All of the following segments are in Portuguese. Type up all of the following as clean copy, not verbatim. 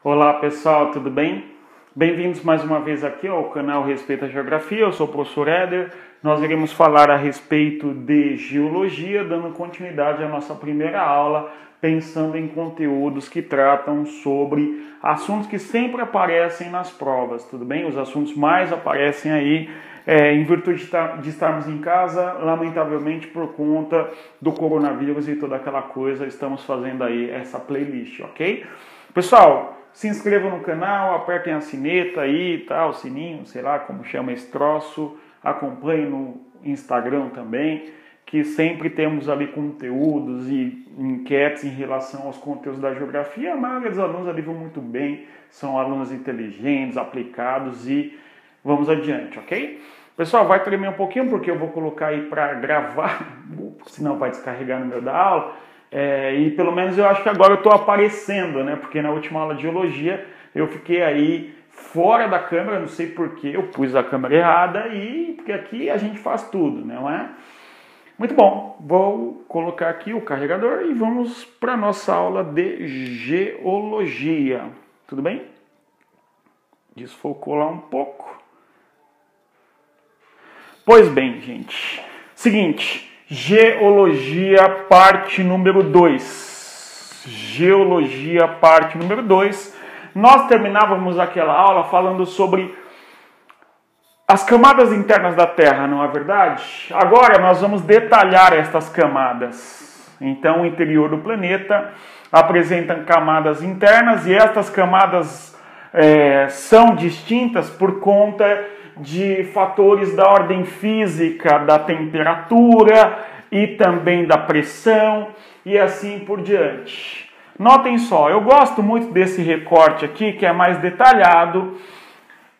Olá pessoal, tudo bem? Bem-vindos mais uma vez aqui ao canal Respeito à Geografia. Eu sou o professor Éder. Nós iremos falar a respeito de geologia, dando continuidade à nossa primeira aula, pensando em conteúdos que tratam sobre assuntos que sempre aparecem nas provas, tudo bem? Os assuntos mais aparecem aí em virtude de estarmos em casa, lamentavelmente por conta do coronavírus e toda aquela coisa, estamos fazendo aí essa playlist, ok? Pessoal, se inscrevam no canal, apertem a sineta aí, tá, o sininho, sei lá como chama esse troço, acompanhem no Instagram também, que sempre temos ali conteúdos e enquetes em relação aos conteúdos da geografia. A maioria dos alunos ali vão muito bem, são alunos inteligentes, aplicados e vamos adiante, ok? Pessoal, vai tremer um pouquinho porque eu vou colocar aí para gravar, senão vai descarregar no meio da aula. E pelo menos eu acho que agora eu estou aparecendo, né? Porque na última aula de geologia eu fiquei aí fora da câmera, não sei porquê, eu pus a câmera errada porque aqui a gente faz tudo, não é? Muito bom, vou colocar aqui o carregador e vamos para a nossa aula de geologia, tudo bem? Desfocou lá um pouco. Pois bem, gente, seguinte, geologia parte número 2. Geologia parte número 2. Nós terminávamos aquela aula falando sobre as camadas internas da Terra, não é verdade? Agora nós vamos detalhar estas camadas. Então o interior do planeta apresenta camadas internas e estas camadas são distintas por conta de fatores da ordem física, da temperatura e também da pressão e assim por diante. Notem só, eu gosto muito desse recorte aqui que é mais detalhado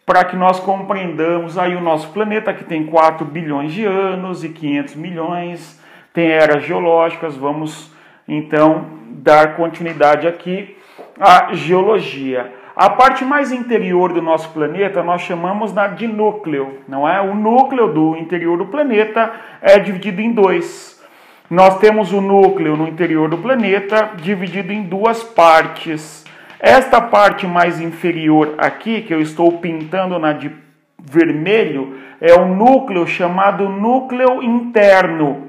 para que nós compreendamos aí o nosso planeta, que tem 4 bilhões de anos e 500 milhões, tem eras geológicas. Vamos então dar continuidade aqui à geologia. A parte mais interior do nosso planeta nós chamamos de núcleo, não é? O núcleo do interior do planeta é dividido em dois. Nós temos o núcleo no interior do planeta dividido em duas partes. Esta parte mais inferior aqui, que eu estou pintando de vermelho, é o núcleo chamado núcleo interno.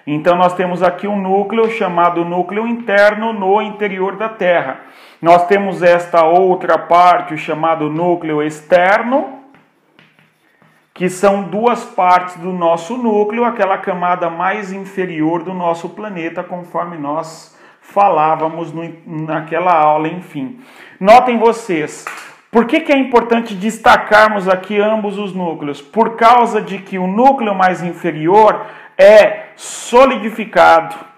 Então nós temos aqui um núcleo chamado núcleo interno no interior da Terra. Nós temos esta outra parte, o chamado núcleo externo, que são duas partes do nosso núcleo, aquela camada mais inferior do nosso planeta, conforme nós falávamos naquela aula, enfim. Notem vocês, por que é importante destacarmos aqui ambos os núcleos? Por causa de que o núcleo mais inferior é solidificado.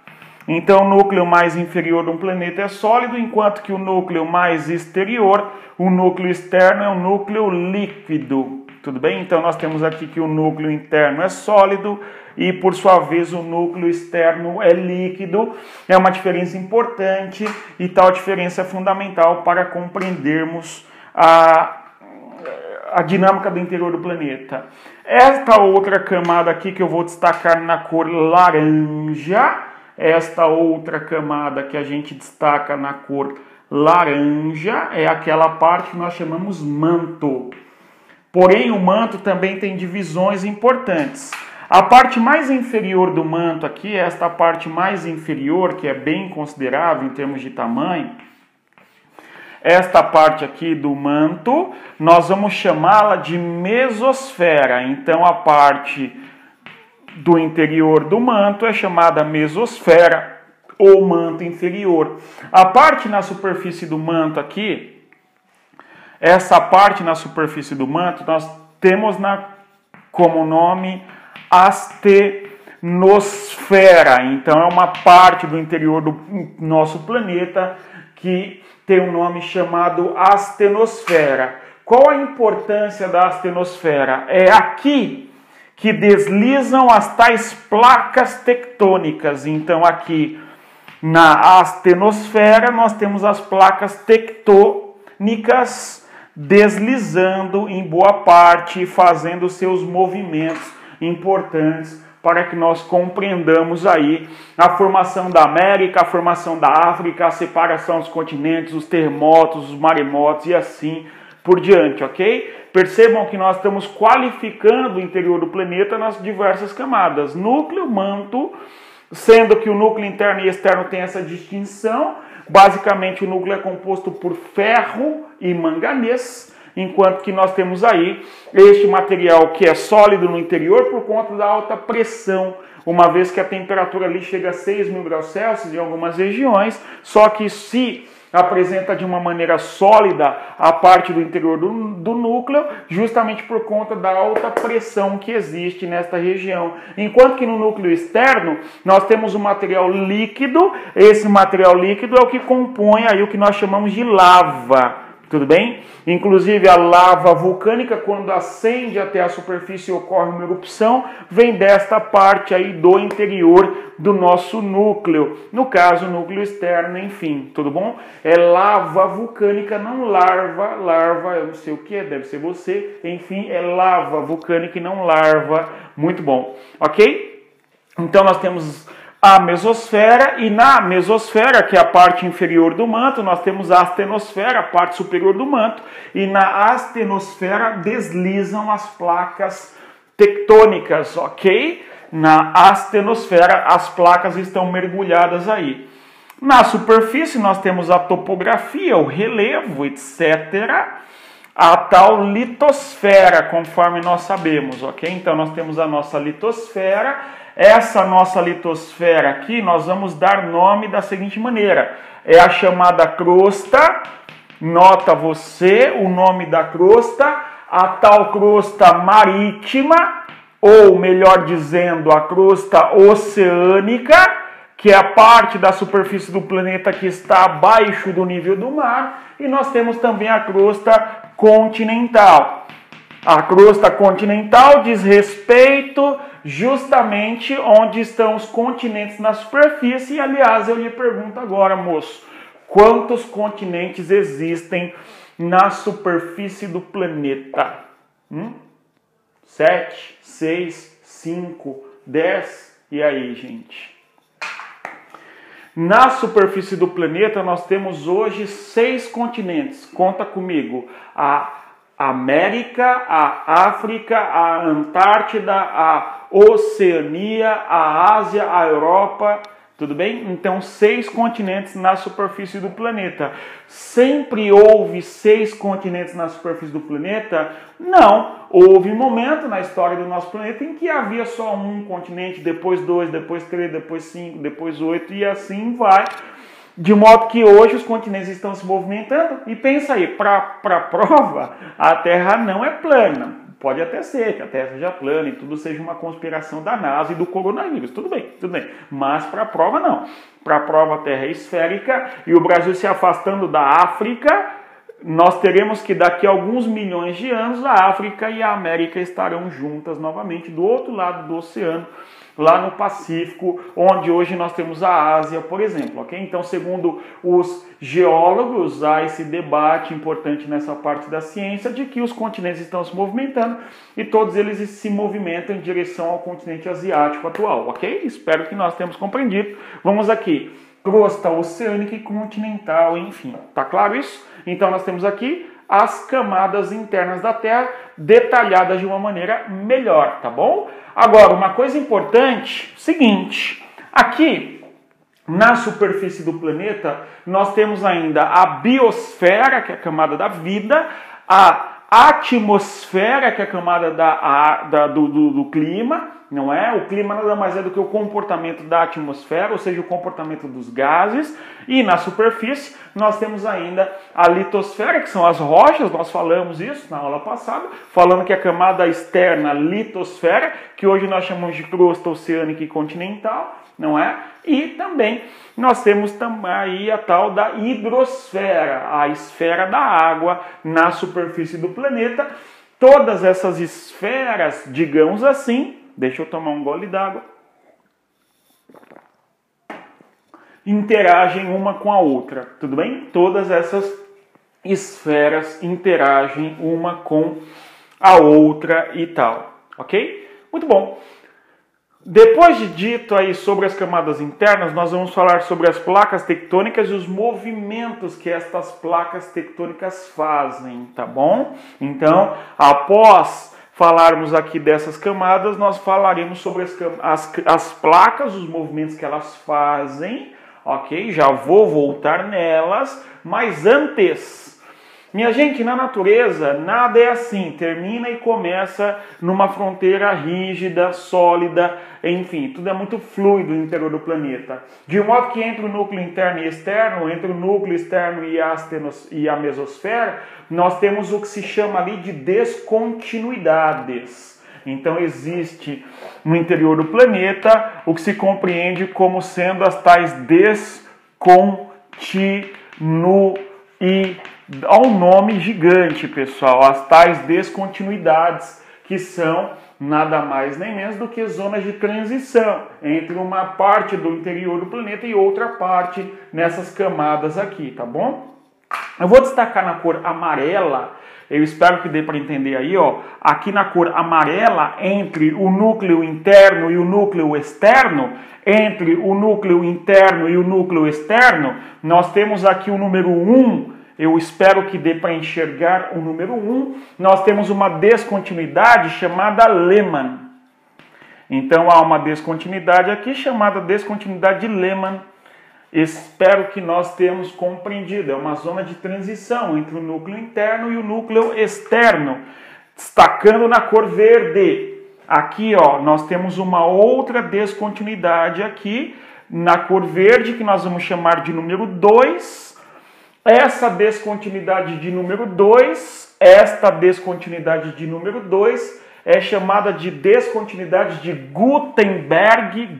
Então, o núcleo mais inferior de um planeta é sólido, enquanto que o núcleo mais exterior, o núcleo externo, é um núcleo líquido. Tudo bem? Então, nós temos aqui que o núcleo interno é sólido e, por sua vez, o núcleo externo é líquido. É uma diferença importante e tal diferença é fundamental para compreendermos a dinâmica do interior do planeta. Esta outra camada aqui que eu vou destacar na cor laranja, esta outra camada que a gente destaca na cor laranja é aquela parte que nós chamamos manto. Porém, o manto também tem divisões importantes. A parte mais inferior do manto aqui, esta parte mais inferior, que é bem considerável em termos de tamanho, esta parte aqui do manto, nós vamos chamá-la de mesosfera. Então, a parte do interior do manto é chamada mesosfera ou manto inferior. A parte na superfície do manto aqui, essa parte na superfície do manto, nós temos como nome astenosfera. Então, é uma parte do interior do nosso planeta que tem um nome chamado astenosfera. Qual a importância da astenosfera? É aqui que deslizam as tais placas tectônicas. Então, aqui na astenosfera, nós temos as placas tectônicas deslizando em boa parte, fazendo seus movimentos importantes para que nós compreendamos aí a formação da América, a formação da África, a separação dos continentes, os terremotos, os maremotos e assim por diante, ok? Percebam que nós estamos qualificando o interior do planeta nas diversas camadas. Núcleo, manto, sendo que o núcleo interno e externo tem essa distinção. Basicamente, o núcleo é composto por ferro e manganês, enquanto que nós temos aí este material que é sólido no interior por conta da alta pressão, uma vez que a temperatura ali chega a 6.000 graus Celsius em algumas regiões, só que se apresenta de uma maneira sólida a parte do interior do núcleo, justamente por conta da alta pressão que existe nesta região. Enquanto que no núcleo externo, nós temos um material líquido, esse material líquido é o que compõe aí o que nós chamamos de lava. Tudo bem? Inclusive a lava vulcânica, quando ascende até a superfície e ocorre uma erupção, vem desta parte aí do interior do nosso núcleo. No caso, o núcleo externo, enfim, tudo bom? É lava vulcânica, não larva. Larva, eu não sei o que é, deve ser você. Enfim, é lava vulcânica e não larva. Muito bom, ok? Então nós temos a mesosfera, e na mesosfera, que é a parte inferior do manto, nós temos a astenosfera, a parte superior do manto, e na astenosfera deslizam as placas tectônicas, ok? Na astenosfera as placas estão mergulhadas aí. Na superfície nós temos a topografia, o relevo, etc., a tal litosfera, conforme nós sabemos, ok? Então nós temos a nossa litosfera. Essa nossa litosfera aqui, nós vamos dar nome da seguinte maneira. É a chamada crosta, nota você o nome da crosta, a tal crosta marítima, ou melhor dizendo, a crosta oceânica, que é a parte da superfície do planeta que está abaixo do nível do mar, e nós temos também a crosta continental. A crosta continental diz respeito justamente onde estão os continentes na superfície. E, aliás, eu lhe pergunto agora, moço, quantos continentes existem na superfície do planeta? 7, 6, 5, 10? E aí, gente? Na superfície do planeta, nós temos hoje 6 continentes. Conta comigo. A América, a África, a Antártida, a Oceania, a Ásia, a Europa, tudo bem? Então, 6 continentes na superfície do planeta. Sempre houve 6 continentes na superfície do planeta? Não. Houve um momento na história do nosso planeta em que havia só um continente, depois 2, depois 3, depois 5, depois 8 e assim vai. De modo que hoje os continentes estão se movimentando. E pensa aí, para prova, a Terra não é plana. Pode até ser que a Terra seja plana e tudo seja uma conspiração da NASA e do coronavírus. Tudo bem. Mas para a prova não. Para a prova a Terra é esférica e o Brasil se afastando da África, nós teremos que daqui a alguns milhões de anos a África e a América estarão juntas novamente do outro lado do oceano, lá no Pacífico, onde hoje nós temos a Ásia, por exemplo, ok? Então, segundo os geólogos, há esse debate importante nessa parte da ciência de que os continentes estão se movimentando e todos eles se movimentam em direção ao continente asiático atual, ok? Espero que nós tenhamos compreendido. Vamos aqui, crosta oceânica e continental, enfim, tá claro isso? Então, nós temos aqui as camadas internas da Terra detalhadas de uma maneira melhor, tá bom? Agora, uma coisa importante, seguinte, aqui na superfície do planeta nós temos ainda a biosfera, que é a camada da vida, a atmosfera, que é a camada do clima, não é? O clima nada mais é do que o comportamento da atmosfera, ou seja, o comportamento dos gases. E na superfície nós temos ainda a litosfera, que são as rochas, nós falamos isso na aula passada, falando que a camada externa, litosfera, que hoje nós chamamos de crosta oceânica e continental, não é? E também nós temos aí a tal da hidrosfera, a esfera da água na superfície do planeta. Todas essas esferas, digamos assim, deixa eu tomar um gole d'água, interagem uma com a outra, tudo bem? Todas essas esferas interagem uma com a outra e tal, ok? Muito bom. Depois de dito aí sobre as camadas internas, nós vamos falar sobre as placas tectônicas e os movimentos que estas placas tectônicas fazem, tá bom? Então, após falarmos aqui dessas camadas, nós falaremos sobre as placas, os movimentos que elas fazem, ok? Já vou voltar nelas, mas antes... Minha gente, na natureza, nada é assim, termina e começa numa fronteira rígida, sólida, enfim, tudo é muito fluido no interior do planeta. De modo que entre o núcleo interno e externo, entre o núcleo externo e a mesosfera, nós temos o que se chama ali de descontinuidades. Então existe no interior do planeta o que se compreende como sendo as tais descontinuidades. Ao nome gigante, pessoal, as tais descontinuidades, que são nada mais nem menos do que zonas de transição entre uma parte do interior do planeta e outra parte nessas camadas aqui, tá bom? Eu vou destacar na cor amarela, eu espero que dê para entender aí, ó, aqui na cor amarela, entre o núcleo interno e o núcleo externo, entre o núcleo interno e o núcleo externo, nós temos aqui o número 1, eu espero que dê para enxergar o número 1. Nós temos uma descontinuidade chamada Lehmann. Então há uma descontinuidade aqui chamada descontinuidade de Lehmann. Espero que nós tenhamos compreendido. É uma zona de transição entre o núcleo interno e o núcleo externo. Destacando na cor verde. Aqui, ó, nós temos uma outra descontinuidade aqui na cor verde que nós vamos chamar de número 2. Essa descontinuidade de número 2, esta descontinuidade de número 2 é chamada de descontinuidade de Gutenberg.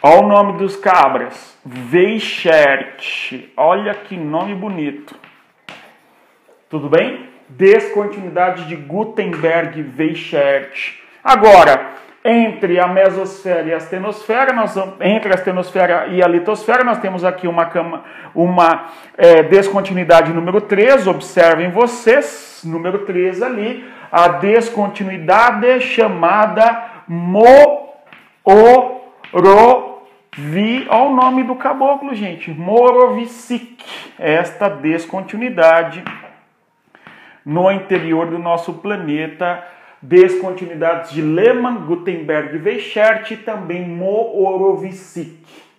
Olha o nome dos cabras, Weichert. Olha que nome bonito. Tudo bem? Descontinuidade de Gutenberg-Weichert. Agora, entre a mesosfera e a astenosfera, entre a astenosfera e a litosfera, nós temos aqui uma descontinuidade número 3, observem vocês, número 3 ali, a descontinuidade chamada olha o nome do caboclo, gente, Morovicic, esta descontinuidade no interior do nosso planeta, descontinuidades de Lehmann, Gutenberg, Weichert e também Morovicic,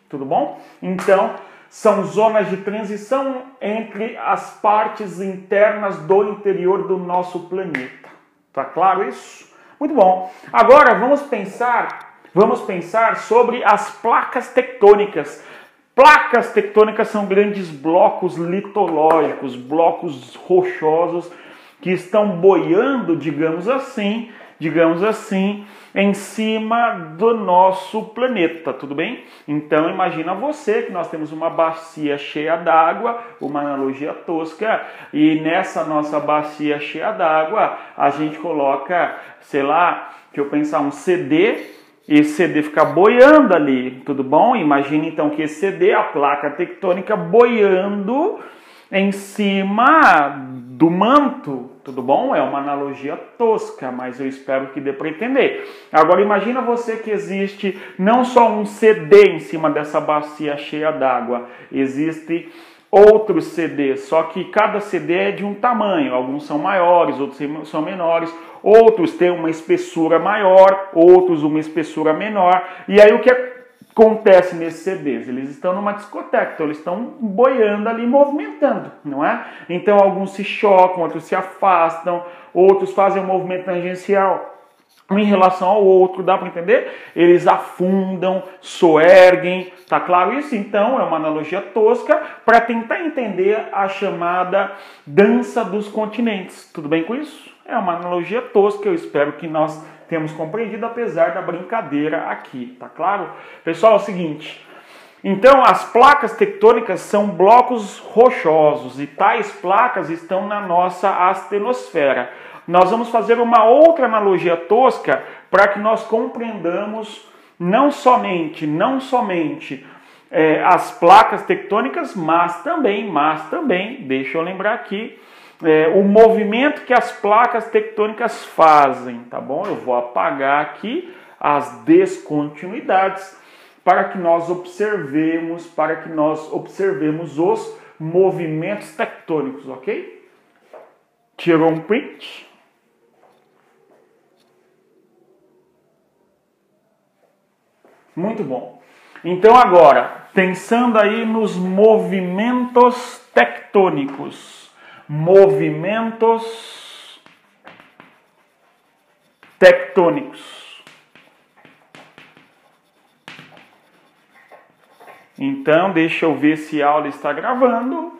tudo bom? Então, são zonas de transição entre as partes internas do interior do nosso planeta. Tá claro isso? Muito bom. Agora vamos pensar sobre as placas tectônicas. Placas tectônicas são grandes blocos litológicos, blocos rochosos, que estão boiando, digamos assim, em cima do nosso planeta, tudo bem? Então imagina você que nós temos uma bacia cheia d'água, uma analogia tosca, e nessa nossa bacia cheia d'água a gente coloca, sei lá, deixa eu pensar, um CD, e esse CD fica boiando ali, tudo bom? Imagine então que esse CD, a placa tectônica, boiando em cima do manto, tudo bom? É uma analogia tosca, mas eu espero que dê para entender. Agora imagina você que existe não só um CD em cima dessa bacia cheia d'água, existe outros CDs, só que cada CD é de um tamanho, alguns são maiores, outros são menores, outros têm uma espessura maior, outros uma espessura menor, e aí o que acontece nesses CDs? Eles estão numa discoteca, então eles estão boiando ali, movimentando, não é? Então alguns se chocam, outros se afastam, outros fazem um movimento tangencial em relação ao outro, dá para entender? Eles afundam, soerguem, tá claro isso? Então é uma analogia tosca para tentar entender a chamada dança dos continentes. Tudo bem com isso? É uma analogia tosca, eu espero que nós temos compreendido, apesar da brincadeira aqui, tá claro? Pessoal, é o seguinte, então as placas tectônicas são blocos rochosos e tais placas estão na nossa astenosfera. Nós vamos fazer uma outra analogia tosca para que nós compreendamos não somente as placas tectônicas, mas também, deixa eu lembrar aqui, o movimento que as placas tectônicas fazem, tá bom? Eu vou apagar aqui as descontinuidades para que nós observemos, os movimentos tectônicos, ok? Tirou um print? Muito bom. Então agora, pensando aí nos movimentos tectônicos. Movimentos tectônicos. Então, deixa eu ver se a aula está gravando.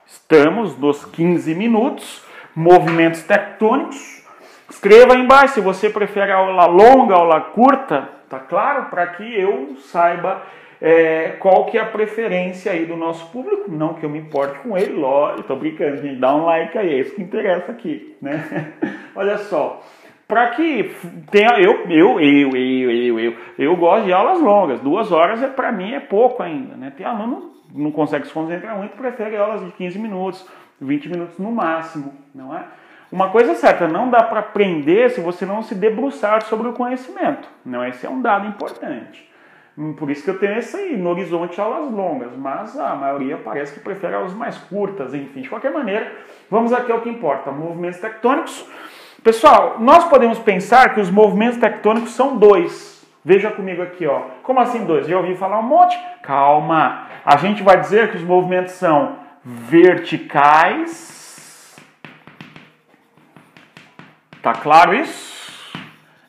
Estamos nos 15 minutos. Movimentos tectônicos. Escreva aí embaixo se você prefere aula longa, aula curta, tá claro? Para que eu saiba qual que é a preferência aí do nosso público. Não que eu me importe com ele, lógico, tô brincando, gente. Dá um like aí, é isso que interessa aqui, né? Olha só. Para que tenha, eu gosto de aulas longas. 2 horas para mim é pouco ainda, né? Tem aluno que não consegue se concentrar muito, prefere aulas de 15 minutos, 20 minutos no máximo, não é? Uma coisa é certa, não dá para aprender se você não se debruçar sobre o conhecimento. Não, esse é um dado importante. Por isso que eu tenho esse aí, no horizonte aulas longas, mas a maioria parece que prefere aulas mais curtas, enfim. De qualquer maneira, vamos aqui ao que importa, movimentos tectônicos. Pessoal, nós podemos pensar que os movimentos tectônicos são 2. Veja comigo aqui, ó. Como assim 2? Já ouvi falar um monte? Calma. A gente vai dizer que os movimentos são verticais. Tá claro isso?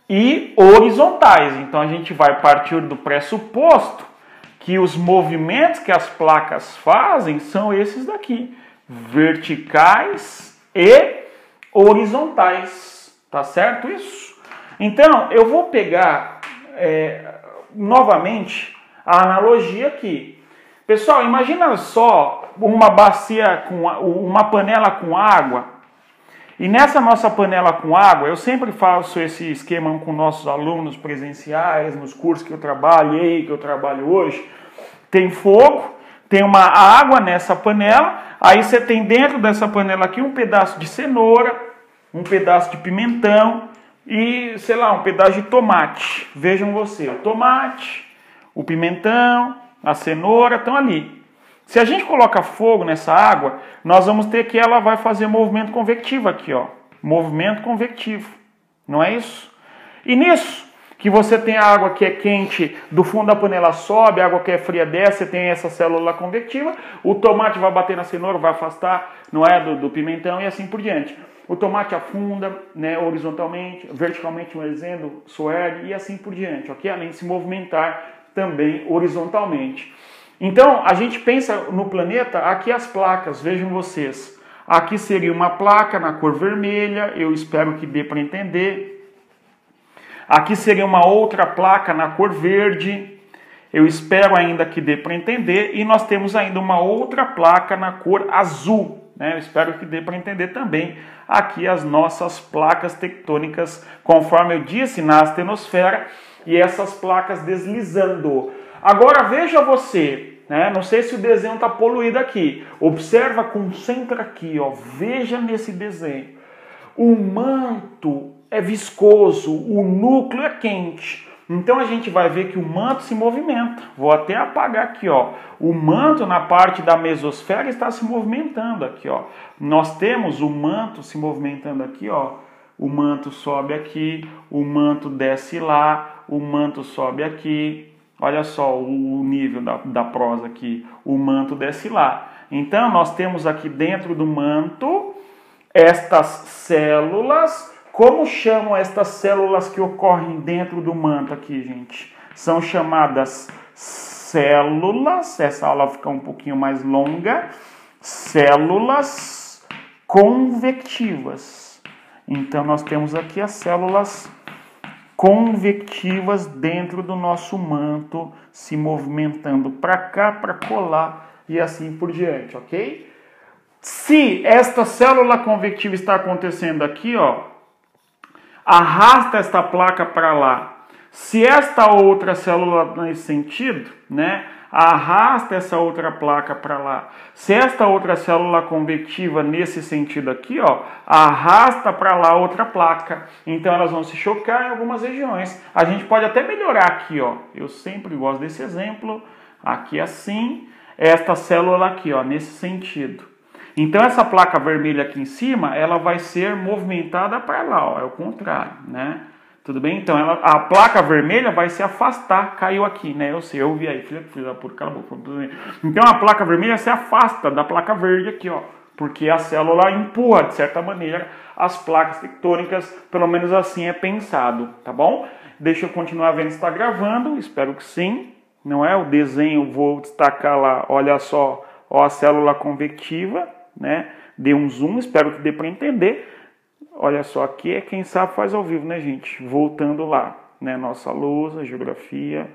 E horizontais. Então a gente vai partir do pressuposto que os movimentos que as placas fazem são esses daqui. Verticais e horizontais, tá certo isso? Então, eu vou pegar novamente a analogia aqui. Pessoal, imagina só uma bacia uma panela com água. E nessa nossa panela com água, eu sempre faço esse esquema com nossos alunos presenciais, nos cursos que eu trabalho hoje. Tem fogo, tem uma água nessa panela, aí você tem dentro dessa panela aqui um pedaço de cenoura, um pedaço de pimentão e, sei lá, um pedaço de tomate. Vejam você, o tomate, o pimentão, a cenoura estão ali. Se a gente coloca fogo nessa água, nós vamos ter que ela vai fazer movimento convectivo aqui, ó. Movimento convectivo, não é isso? E nisso, que você tem a água que é quente, do fundo da panela sobe, a água que é fria desce, você tem essa célula convectiva, o tomate vai bater na cenoura, vai afastar, não é, do pimentão e assim por diante. O tomate afunda, né, horizontalmente, verticalmente, dizendo, soergue e assim por diante, ok? Além de se movimentar também horizontalmente. Então, a gente pensa no planeta, aqui as placas, vejam vocês. Aqui seria uma placa na cor vermelha, eu espero que dê para entender. Aqui seria uma outra placa na cor verde, eu espero ainda que dê para entender. E nós temos ainda uma outra placa na cor azul, né? Eu espero que dê para entender também aqui as nossas placas tectônicas, conforme eu disse, na astenosfera, e essas placas deslizando. Agora veja você, né? Não sei se o desenho está poluído aqui. Observa, concentra aqui, ó. Veja nesse desenho. O manto é viscoso, o núcleo é quente. Então a gente vai ver que o manto se movimenta. Vou até apagar aqui, ó. O manto na parte da mesosfera está se movimentando aqui, ó. Nós temos o manto se movimentando aqui, ó. O manto sobe aqui, o manto desce lá, o manto sobe aqui. Olha só o nível da prosa aqui. O manto desce lá. Então, nós temos aqui dentro do manto estas células. Como chamam estas células que ocorrem dentro do manto aqui, gente? São chamadas células. Essa aula fica um pouquinho mais longa. Células convectivas. Então, nós temos aqui as células convectivas dentro do nosso manto, se movimentando para cá, para colar e assim por diante, ok? Se esta célula convectiva está acontecendo aqui, ó, arrasta esta placa para lá. Se esta outra célula nesse sentido, né, arrasta essa outra placa para lá. Se esta outra célula convectiva nesse sentido aqui, ó, arrasta para lá outra placa. Então elas vão se chocar em algumas regiões. A gente pode até melhorar aqui, ó. Eu sempre gosto desse exemplo. Aqui assim, esta célula aqui, ó, nesse sentido. Então essa placa vermelha aqui em cima, ela vai ser movimentada para lá, ó, é o contrário, né? Tudo bem? Então a placa vermelha vai se afastar, caiu aqui, né? Eu sei, eu vi aí, filha da puta, cala a boca. Então a placa vermelha se afasta da placa verde aqui, ó, porque a célula empurra, de certa maneira, as placas tectônicas, pelo menos assim é pensado, tá bom? Deixa eu continuar vendo se está gravando, espero que sim, não é? O desenho, vou destacar lá, olha só, ó, a célula convectiva, né? Dê um zoom, espero que dê para entender. Olha só, aqui é quem sabe faz ao vivo, né, gente? Voltando lá, né? Nossa lousa, geografia.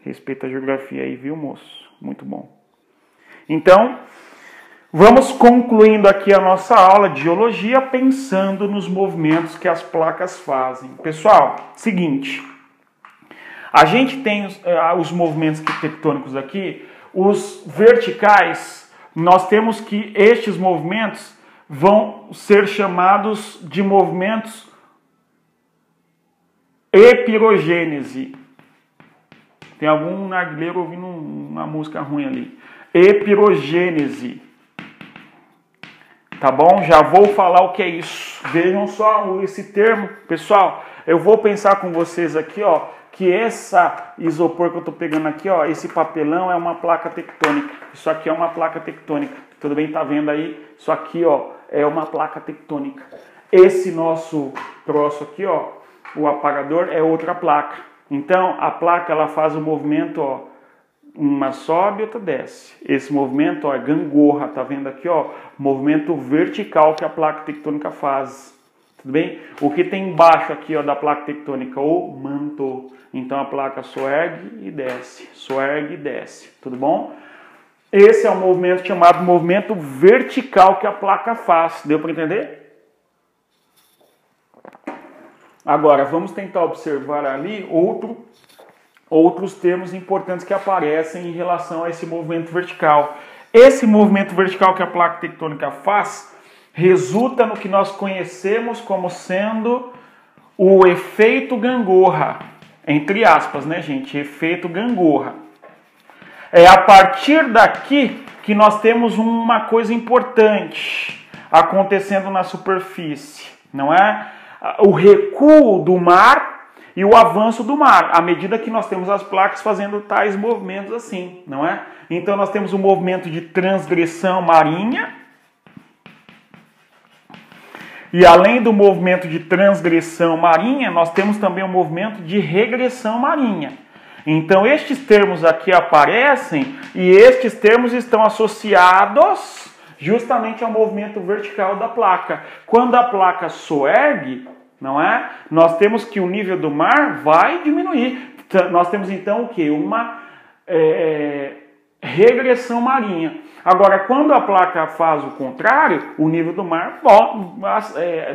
Respeita a geografia aí, viu, moço? Muito bom. Então, vamos concluindo aqui a nossa aula de geologia, pensando nos movimentos que as placas fazem. Pessoal, seguinte. A gente tem os movimentos tectônicos aqui, os verticais, nós temos que estes movimentos vão ser chamados de movimentos epirogênese. Tem algum narguileiro ouvindo uma música ruim ali. Epirogênese. Tá bom? Já vou falar o que é isso. Vejam só esse termo. Pessoal, eu vou pensar com vocês aqui, ó, que essa isopor que eu tô pegando aqui, ó, esse papelão é uma placa tectônica. Isso aqui é uma placa tectônica. Tudo bem? Tá vendo aí? Isso aqui, ó, é uma placa tectônica. Esse nosso troço aqui, ó, o apagador, é outra placa. Então, a placa, ela faz o movimento, ó, uma sobe, outra desce. Esse movimento, ó, é gangorra, tá vendo aqui, ó, movimento vertical que a placa tectônica faz. Tudo bem? O que tem embaixo aqui, ó, da placa tectônica? O manto. Então, a placa soergue e desce, soergue e desce. Tudo bom? Esse é um movimento chamado movimento vertical que a placa faz. Deu para entender? Agora, vamos tentar observar ali outros termos importantes que aparecem em relação a esse movimento vertical. Esse movimento vertical que a placa tectônica faz resulta no que nós conhecemos como sendo o efeito gangorra. Entre aspas, né, gente? Efeito gangorra. É a partir daqui que nós temos uma coisa importante acontecendo na superfície, não é? O recuo do mar e o avanço do mar, à medida que nós temos as placas fazendo tais movimentos assim, não é? Então nós temos o movimento de transgressão marinha, e além do movimento de transgressão marinha, nós temos também o movimento de regressão marinha. Então estes termos aqui aparecem e estes termos estão associados justamente ao movimento vertical da placa. Quando a placa soergue, não é? Nós temos que o nível do mar vai diminuir. Nós temos então o que? Uma regressão marinha. Agora, quando a placa faz o contrário, o nível do mar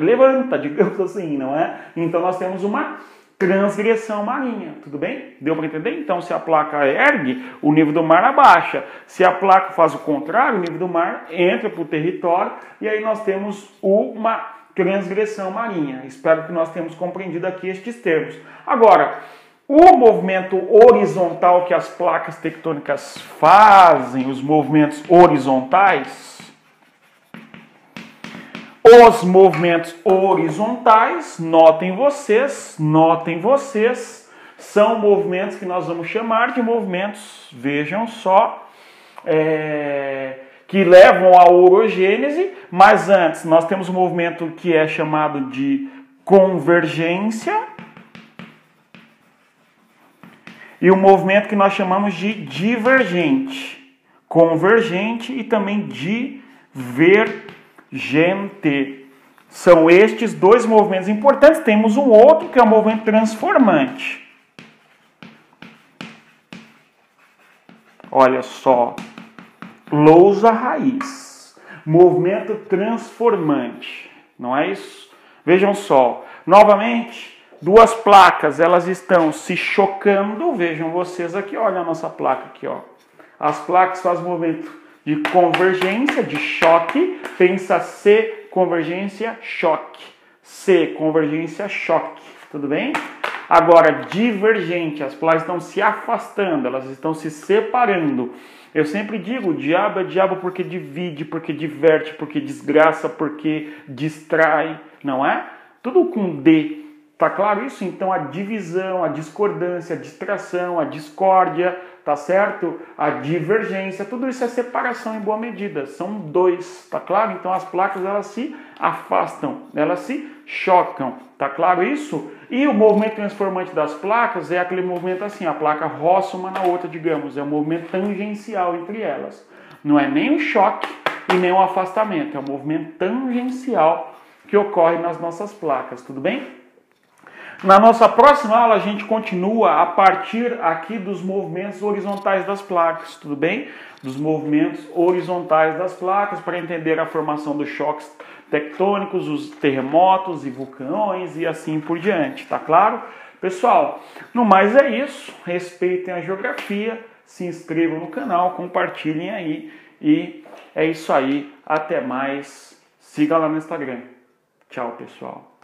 levanta, digamos assim, não é? Então nós temos uma transgressão marinha, tudo bem? Deu para entender? Então, se a placa ergue, o nível do mar abaixa. Se a placa faz o contrário, o nível do mar entra para o território e aí nós temos uma transgressão marinha. Espero que nós tenhamos compreendido aqui estes termos. Agora, o movimento horizontal que as placas tectônicas fazem, os movimentos horizontais, os movimentos horizontais, notem vocês, são movimentos que nós vamos chamar de movimentos, vejam só, que levam à orogênese, mas antes nós temos um movimento que é chamado de convergência e um movimento que nós chamamos de divergente, convergente e também divergente. São estes dois movimentos importantes. Temos um outro que é o movimento transformante. Olha só, lousa raiz, movimento transformante, não é isso? Vejam só, novamente, duas placas, elas estão se chocando, vejam vocês aqui, olha a nossa placa aqui, ó. As placas fazem movimento de convergência, de choque, pensa C, convergência, choque. C, convergência, choque, tudo bem? Agora, divergente, as placas estão se afastando, elas estão se separando. Eu sempre digo, o diabo é diabo porque divide, porque diverte, porque desgraça, porque distrai, não é? Tudo com D. Tá claro isso? Então a divisão, a discordância, a distração, a discórdia, tá certo? A divergência, tudo isso é separação em boa medida. São dois, tá claro? Então as placas elas se afastam, elas se chocam, tá claro isso? E o movimento transformante das placas é aquele movimento assim, a placa roça uma na outra, digamos, é um movimento tangencial entre elas. Não é nem um choque e nem um afastamento, é um movimento tangencial que ocorre nas nossas placas, tudo bem? Na nossa próxima aula a gente continua a partir aqui dos movimentos horizontais das placas, tudo bem? Dos movimentos horizontais das placas para entender a formação dos choques tectônicos, os terremotos e vulcões e assim por diante, tá claro? Pessoal, no mais é isso, respeitem a geografia, se inscrevam no canal, compartilhem aí e é isso aí, até mais, siga lá no Instagram. Tchau, pessoal.